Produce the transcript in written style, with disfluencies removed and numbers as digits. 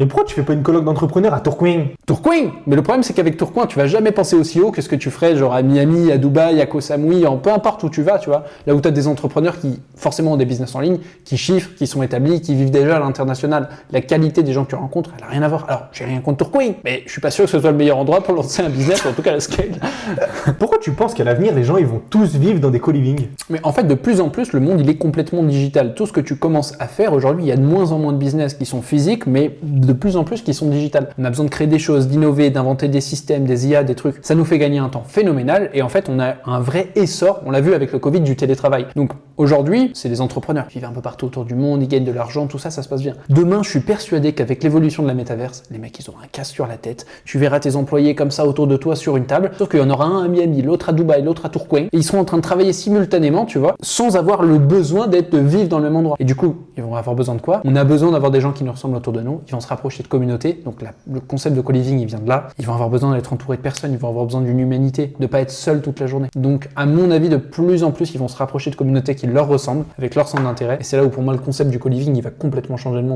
Mais pourquoi tu fais pas une colloque d'entrepreneurs à Tourcoing? Tourcoing. Mais le problème, c'est qu'avec Tourcoing, tu vas jamais penser aussi haut que ce que tu ferais genre à Miami, à Dubaï, à Koh Samui, peu importe où tu vas, tu vois. Là où tu as des entrepreneurs qui forcément ont des business en ligne, qui chiffrent, qui sont établis, qui vivent déjà à l'international. La qualité des gens que tu rencontres, elle a rien à voir. Alors, j'ai rien contre Tourcoing, mais je suis pas sûr que ce soit le meilleur endroit pour lancer un business, en tout cas à la scale. Pourquoi tu penses qu'à l'avenir, les gens ils vont tous vivre dans des co-living? Mais en fait, de plus en plus, le monde il est complètement digital. Tout ce que tu commences à faire aujourd'hui, il y a de moins en moins de business qui sont physiques, mais de plus en plus qui sont digitales. On a besoin de créer des choses, d'innover, d'inventer des systèmes, des IA, des trucs. Ça nous fait gagner un temps phénoménal et en fait, on a un vrai essor, on l'a vu avec le Covid, du télétravail. Donc aujourd'hui, c'est des entrepreneurs qui vivent un peu partout autour du monde, ils gagnent de l'argent, tout ça, ça se passe bien. Demain, je suis persuadé qu'avec l'évolution de la métaverse, les mecs, ils ont un casse sur la tête. Tu verras tes employés comme ça autour de toi sur une table, sauf qu'il y en aura un à Miami, l'autre à Dubaï, l'autre à Tourcoing, et ils seront en train de travailler simultanément, tu vois, sans avoir le besoin de vivre dans le même endroit. Et du coup, ils vont avoir besoin de quoi? On a besoin d'avoir des gens qui nous ressemblent autour de nous, ils vont se rapprocher de communautés, donc le concept de co-living, il vient de là. Ils vont avoir besoin d'être entourés de personnes, ils vont avoir besoin d'une humanité, de pas être seuls toute la journée. Donc, à mon avis, de plus en plus, ils vont se rapprocher de communautés qui leur ressemblent, avec leur centre d'intérêt. Et c'est là où, pour moi, le concept du co-living, il va complètement changer le monde.